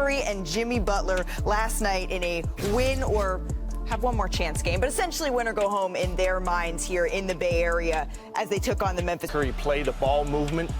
Curry and Jimmy Butler last night in a win or have one more chance game, but essentially win or go home in their minds here in the Bay Area as they took on the Memphis. Curry played the ball movement.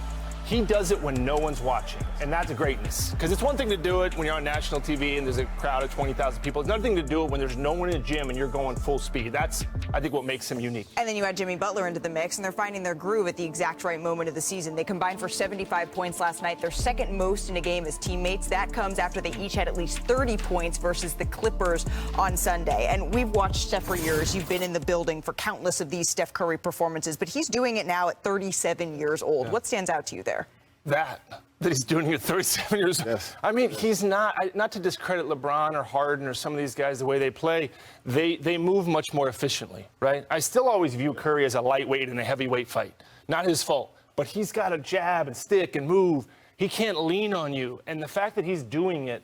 He does it when no one's watching, and that's a greatness. Because it's one thing to do it when you're on national TV and there's a crowd of 20,000 people. It's another thing to do it when there's no one in the gym and you're going full speed. That's, I think, what makes him unique. And then you add Jimmy Butler into the mix, and they're finding their groove at the exact right moment of the season. They combined for 75 points last night, their second most in a game as teammates. That comes after they each had at least 30 points versus the Clippers on Sunday. And we've watched Steph for years. You've been in the building for countless of these Steph Curry performances, but he's doing it now at 37 years old. Yeah. What stands out to you there? That he's doing it at 37 years old. Yes. I mean, he's not to discredit LeBron or Harden or some of these guys the way they play, they move much more efficiently, right? I still always view Curry as a lightweight in a heavyweight fight. Not his fault, but he's got to jab and stick and move. He can't lean on you. And the fact that he's doing it,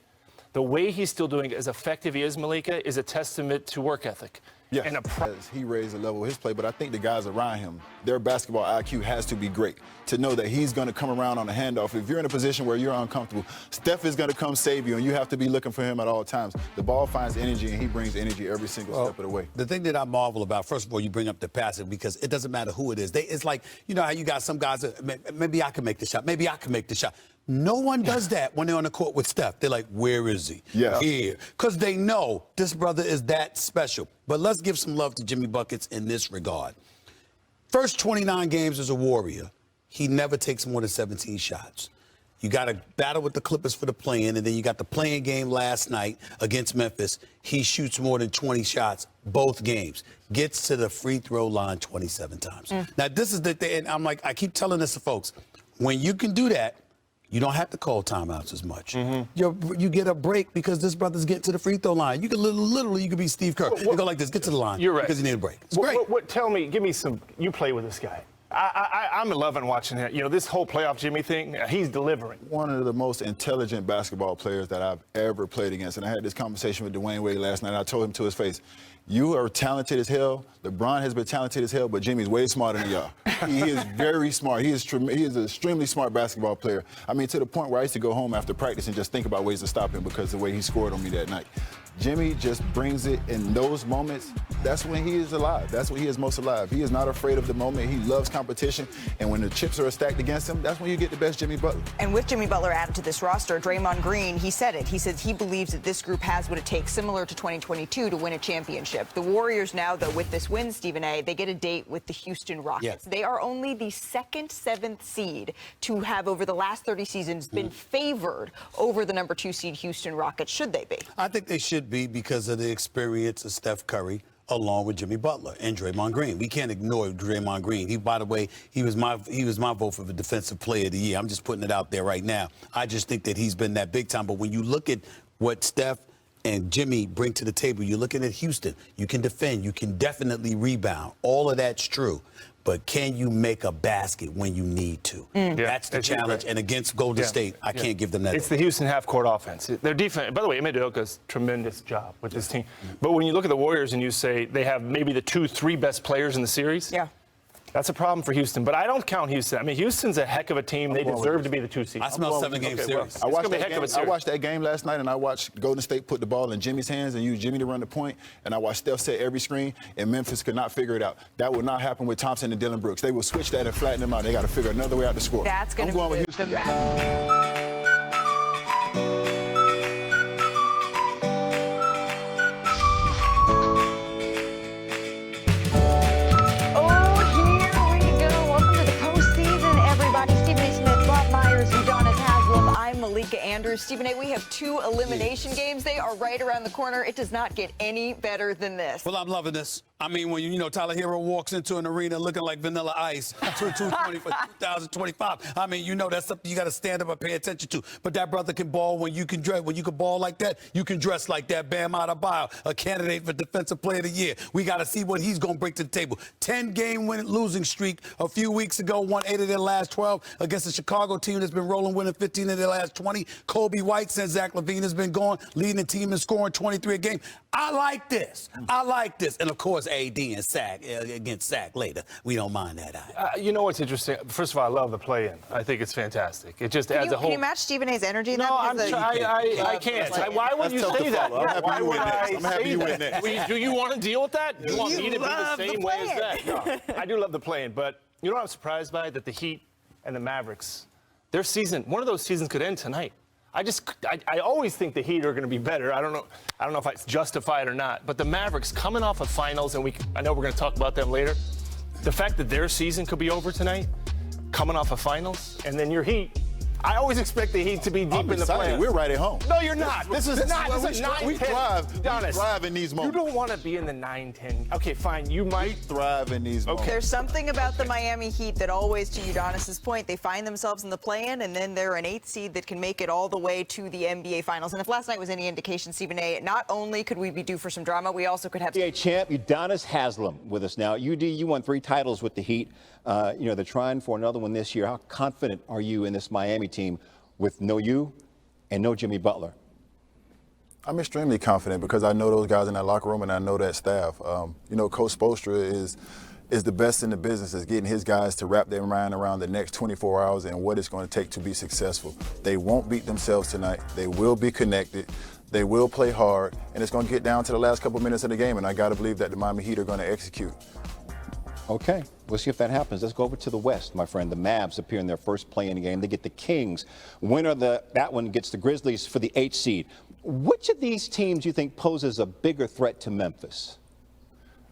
the way he's still doing it, as effective he is, Malika, is a testament to work ethic. Yes, he raised the level of his play, but I think the guys around him, their basketball IQ has to be great to know that he's going to come around on a handoff. If you're in a position where you're uncomfortable, Steph is going to come save you, and you have to be looking for him at all times. The ball finds energy, and he brings energy every single step of the way. The thing that I marvel about, first of all, you bring up the passing because it doesn't matter who it is. It's like, you know how you got some guys that maybe I can make the shot, maybe I can make the shot. No one does that when they're on the court with Steph. They're like, where is he? Yeah. Here. Because they know this brother is that special. But let's give some love to Jimmy Buckets in this regard. First 29 games as a Warrior, he never takes more than 17 shots. You got to battle with the Clippers for the play-in, and then you got the play-in game last night against Memphis. He shoots more than 20 shots both games. Gets to the free throw line 27 times. Now, this is the thing, and I keep telling this to folks. When you can do that, you don't have to call timeouts as much. You get a break because this brother's getting to the free throw line. You can literally, you could be Steve Kerr. You go like this, get to the line. You're right. Because you need a break. It's great. Tell me, give me some, you play with this guy. I'm loving watching it. You know, this whole playoff Jimmy thing, he's delivering. One of the most intelligent basketball players that I've ever played against. And I had this conversation with Dwayne Wade last night. And I told him to his face, you are talented as hell. LeBron has been talented as hell, but Jimmy's way smarter than y'all. He is very smart. He is an extremely smart basketball player. I mean, to the point where I used to go home after practice and just think about ways to stop him because of the way he scored on me that night. Jimmy just brings it in those moments. That's when he is alive. That's when he is most alive. He is not afraid of the moment. He loves competition. And when the chips are stacked against him, that's when you get the best Jimmy Butler. And with Jimmy Butler added to this roster, Draymond Green, he said it. He says he believes that this group has what it takes, similar to 2022, to win a championship. The Warriors now, though, with this win, Stephen A., they get a date with the Houston Rockets. Yes. They are only the second, seventh seed to have, over the last 30 seasons, been favored over the number 2 seed Houston Rockets. Should they be? I think they should be because of the experience of Steph Curry along with Jimmy Butler and Draymond Green. We can't ignore Draymond Green. He, by the way, he was my vote for the Defensive Player of the Year. I'm just putting it out there right now. I just think that he's been that big time. But when you look at what Steph and Jimmy bring to the table, you're looking at Houston. You can defend. You can definitely rebound. All of that's true. But can you make a basket when you need to? That's the challenge. And against Golden State, I can't give them that. It's the Houston half-court offense. Their defense, by the way, Ime Udoka's tremendous job with this team. But when you look at the Warriors and you say they have maybe the 2-3 best players in the series, that's a problem for Houston. But I don't count Houston. I mean, Houston's a heck of a team. They deserve to be the 2 seed. I smell 7-game series. I watched that game last night, and I watched Golden State put the ball in Jimmy's hands and use Jimmy to run the point. And I watched Steph set every screen, and Memphis could not figure it out. That would not happen with Thompson and Dylan Brooks. They will switch that and flatten them out. They got to figure another way out to score. That's going to be with Houston. Stephen A., we have 2 elimination games. They are right around the corner. It does not get any better than this. Well, I'm loving this. I mean, when you know Tyler Hero walks into an arena looking like Vanilla Ice, 220 for 2025. I mean, you know that's something you got to stand up and pay attention to. But that brother can ball when you can dress. When you can ball like that, you can dress like that. Bam Adebayo, a candidate for Defensive Player of the Year. We got to see what he's going to bring to the table. 10-game losing streak a few weeks ago. Won 8 of their last 12 against the Chicago team that's been rolling, winning 15 of their last 20. Kobe White, since Zach LaVine has been gone, leading the team and scoring 23 a game. I like this. I like this. And, of course, course, AD and Sack against Sack later. We don't mind that either. You know what's interesting? First of all, I love the play-in. I think it's fantastic. It just adds a whole. Can you match Stephen A's energy? In No, that? I can't. Why would you say that? Why would I say that? Do you want to deal with that? Do you want me to be the same way as that? No, I do love the play-in, but you know what I'm surprised by? That the Heat and the Mavericks, their season, one of those seasons could end tonight. I always think the Heat are going to be better. I don't know if it's justified or not. But the Mavericks coming off of finals, and I know we're going to talk about them later. The fact that their season could be over tonight, coming off of finals, and then your Heat. I always expect the Heat to be deep in the playoffs. We're right at home. No, you're not. This is not. This is 9-10. We thrive in these moments. You don't want to be in the 9-10. Okay, fine. You might thrive in these moments. There's something about the Miami Heat that always, to Udonis's point, they find themselves in the play-in, and then they're an 8th seed that can make it all the way to the NBA Finals. And if last night was any indication, Stephen A., not only could we be due for some drama, we also could have. NBA champ Udonis Haslem with us now. UD, you won 3 titles with the Heat. They're trying for another one this year. How confident are you in this Miami team with no you and no Jimmy Butler? I'm extremely confident because I know those guys in that locker room and I know that staff. Coach Spoelstra is the best in the business at getting his guys to wrap their mind around the next 24 hours and what it's going to take to be successful. They won't beat themselves tonight. They will be connected. They will play hard, and it's going to get down to the last couple minutes of the game, and I got to believe that the Miami Heat are going to execute. Okay, we'll see if that happens. Let's go over to the West, my friend. The Mavs appear in their first play-in game. They get the Kings. Winner of that one gets the Grizzlies for the 8th seed. Which of these teams do you think poses a bigger threat to Memphis?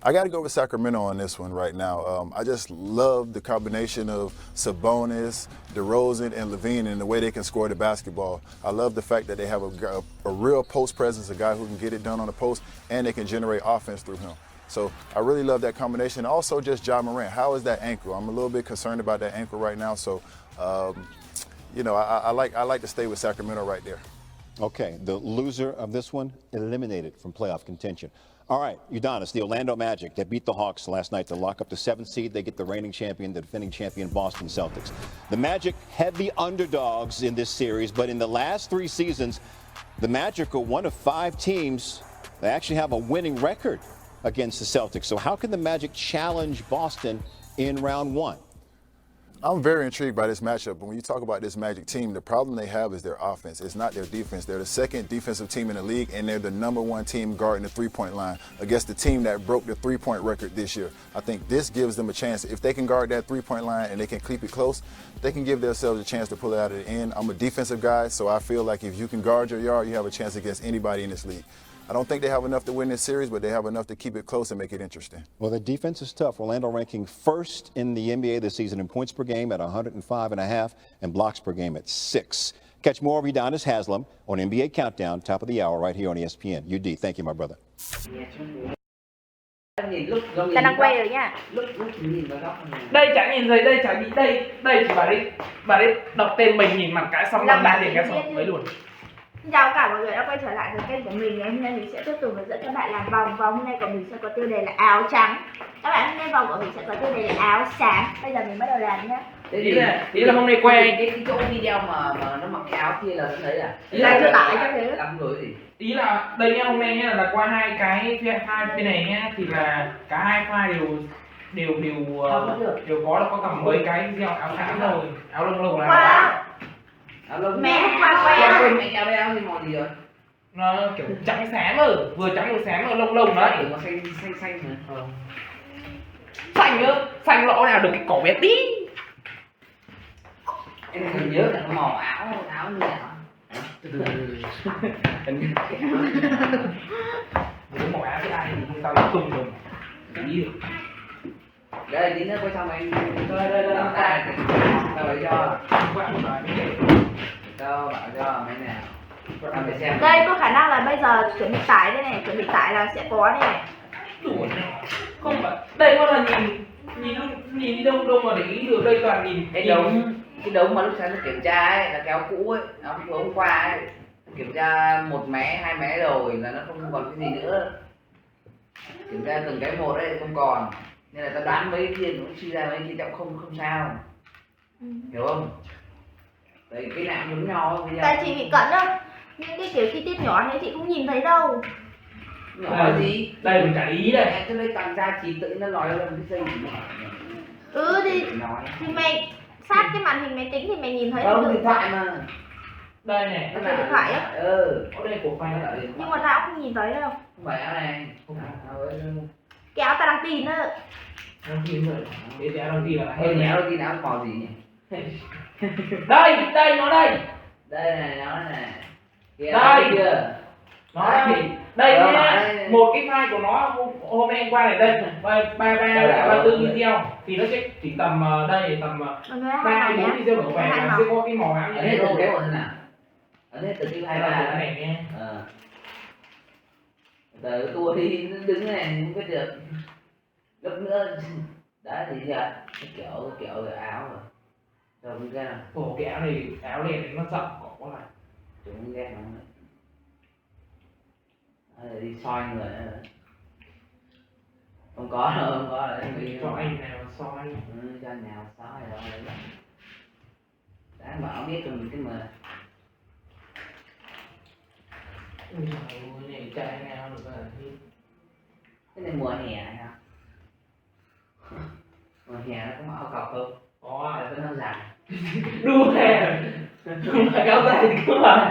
I got to go with Sacramento on this one right now. I just love the combination of Sabonis, DeRozan, and Levine and the way they can score the basketball. I love the fact that they have a real post presence, a guy who can get it done on the post, and they can generate offense through him. So I really love that combination. Also, just Ja Morant. How is that ankle? I'm a little bit concerned about that ankle right now. So, I like to stay with Sacramento right there. Okay, the loser of this one eliminated from playoff contention. All right, Udonis, the Orlando Magic, they beat the Hawks last night to lock up the 7th seed. They get the reigning champion, the defending champion, Boston Celtics. The Magic heavy underdogs in this series, but in the last 3 seasons, the Magic are one of 5 teams that actually have a winning record against the Celtics. So how can the Magic challenge Boston in round 1? I'm very intrigued by this matchup. When you talk about this Magic team, the problem they have is their offense. It's not their defense. They're the 2nd defensive team in the league, and they're the #1 team guarding the 3-point line against the team that broke the 3-point record this year. I think this gives them a chance. If they can guard that 3-point line and they can keep it close, they can give themselves a chance to pull it out at the end. I'm a defensive guy, so I feel like if you can guard your yard, you have a chance against anybody in this league. I don't think they have enough to win this series, but they have enough to keep it close and make it interesting. Well, the defense is tough. Orlando ranking 1st in the NBA this season in points per game at 105.5 and blocks per game at 6. Catch more of Udonis Haslem on NBA Countdown, top of the hour, right here on ESPN. UD, thank you, my brother. Ta đang quay rồi nha. Đây chả nhìn rồi, đây chả bị đây chỉ bà đấy đọc tên mình nhìn mặt cái xong làm đại liền cái xong mới luôn. Xin chào cả mọi người đã quay trở lại với kênh của mình. Ngày hôm nay mình sẽ tiếp tục hướng dẫn các bạn làm vòng. Vòng hôm nay của mình sẽ có tiêu đề là áo trắng. Các bạn hôm nay vòng của mình sẽ có tiêu đề là áo sáng. Bây giờ mình bắt đầu làm nhé. Ý là hôm nay quay cái chỗ video mà nó mặc cái áo kia là nó thấy à? Ý là chưa tải cho thế. Làm rồi gì? Ý là đây nhá, hôm nay nhá là qua hai cái file bên này nhá thì là cả hai file đều có tầm mấy cái video áo sáng rồi, áo lông là Áo lông. Mẹ quay Mẹ áo đây áo gì màu gì rồi? nó kiểu trắng xám rồi, vừa trắng vừa xám rồi lông đấy. Nó xanh hả? Xanh nữa, xanh lỗ nào được cái cổ bé tí. Em nhớ là nó màu áo như nào? Cái màu áo cái ai thì tao nó tung rồi. Đây tí nữa quay xong anh. Đây. Tao lấy cho. Tao bảo cho mấy nào. Đây có khả năng là bây giờ chuẩn bị tải đây này, chuẩn bị tải là sẽ có đây này. Không phải, đây có là nhìn đi đâu mà để ý được, đây toàn nhìn cái đống mà lúc sáng nó kiểm tra ấy là cái áo cũ ấy, áo cũ hôm qua ấy, kiểm tra 1 mé 2 mé rồi là nó không còn cái gì nữa, kiểm tra từng cái một ấy không còn, nên là tao đoán mấy cái kia nó suy ra mấy cái cũng không sao, hiểu không? Đấy cái nào giống nhau bây giờ. Tại chị bị cận đâu, những cái kiểu chi tiết nhỏ này chị không nhìn thấy đâu. Nói gì? Đây mình trả ý đây. Cho đây tăng ra chỉ tự nó nói là cái dây gì thì mày sát cái màn hình máy tính thì mày nhìn thấy không, được. điện thoại mà. Đây này. Nó trên điện thoại á. Có đây cổ phanh lại. Nhưng mà tao không nhìn thấy đâu. Không phải áo này. Cái áo tao đang tin á. Đăng tin rồi. Để áo đăng tin là Hay áo đăng tin áo màu gì nhỉ? Đây nó đây. Đây này nó này. Đây chưa? Nó đây nhé. Một cái file của nó hôm nay em qua này đây. 34 video thì nó sẽ chỉ tầm đây tầm 3-4 video đổ về nó sẽ có cái màu áo như thế thế thôi. thôi. Ở đây từ cái Đây là cái này nhé. Từ tua đi đứng này không biết được. Lúc nữa đã thì giờ kiểu rồi áo rồi. Rồi cái nào? Ồ cái áo này nó rộng quá này. Chúng ghét nó. Đi soi người nữa. Không có đâu, không có đâu. Cho anh nào soi. Cho anh nào soi rồi. Đã bảo biết rồi cái mà. Ui trời ơi, này trai nào được rồi. Cái này mùa hè này hả? Mùa hè nó có áo cọc không? Có. Để nó dài. Đua hè. Không phải áo dài thì cứ mà.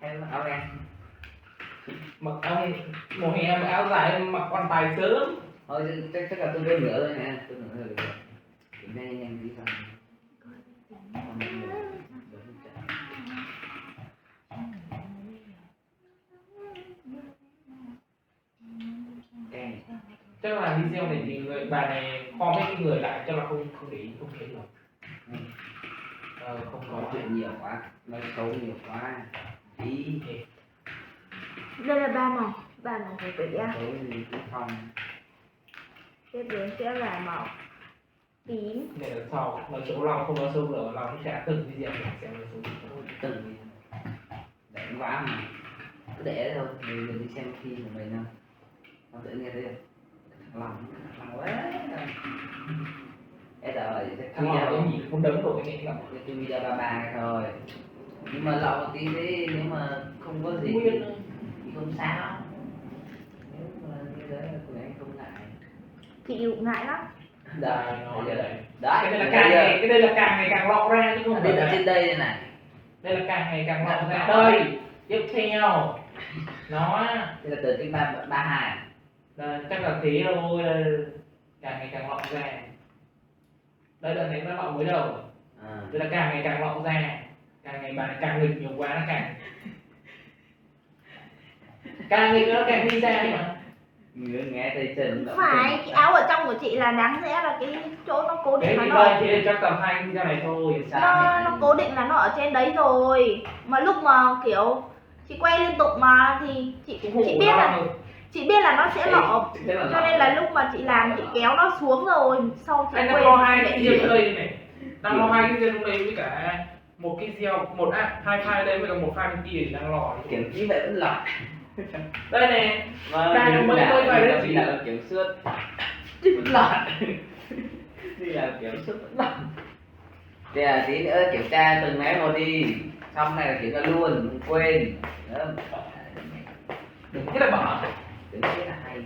Hay áo đen. Mặc ông mùa hè mặc áo dài mặc quan tài sớm. Thôi chắc là tôi bên nữa thôi nè. Tôi nữa rồi được. Kiểm tra nhanh tí thôi. Chắc là video này thì người bà này kho mấy cái người lại cho là không để ý không thấy được. Không có chuyện nhiều quá, nói xấu nhiều quá. Ý Đây là ba màu của tụi em. xấu gì cũng không. Tiếp đến sẽ là màu tím. để lần sau nói chỗ lòng không nói sâu lửa lòng sẽ từng video để xem nó số Từng để quá mà cứ để thôi, mình đi xem phim của mình không, nó tự nghe thấy lòng quá. Cái đời sẽ thằng nào cũng nhìn không đấm nổi cái này cái video 33 thôi, nhưng mà lọc một tí đi, nếu mà không có gì thì không sao, nếu mà như thế là tụi anh không ngại. Chị cũng ngại lắm. Đấy, cái đây là càng ngày càng lọc ra chứ không đây phải là là trên đây này. đây là càng ngày càng lọc ra. Đây tiếp theo nó Đây là từ cái 32. chắc là thế thôi, càng ngày càng lọc ra. Đây là thấy nó lọc mới đầu. Đây là càng ngày càng lọc ra, càng ngày bạn càng nghịch nhiều quá nó càng nghịch nó càng đi ra ấy mà. Nghe tay chân Phải, cái áo ở trong của chị là đáng lẽ là cái chỗ nó cố định Thế là thì nó đây thì chắc tầm 2 cái video này thôi. nó cố định là nó ở trên đấy rồi. Mà lúc mà kiểu chị quay liên tục mà thì chị biết là nó sẽ lọ, cho nên là lúc mà chị làm chị kéo nó xuống rồi sau chị anh quên. đang lo 2 cái video đây này, đang lo 2 cái video đây với cả một cái video, hai file đây với cả một file bên kia thì đang lò kiểm như vậy vẫn lọt. đây này, đang mới file đấy chỉ là kiểm soát vẫn lọt. Đi là kiểm soát vẫn lọt. Đây là tí nữa kiểm tra từng máy một đi, xong này là kiểm tra luôn, không quên. đừng thế là bỏ. Thế là hay,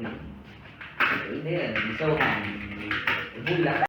thế là sâu hàng vui lắm.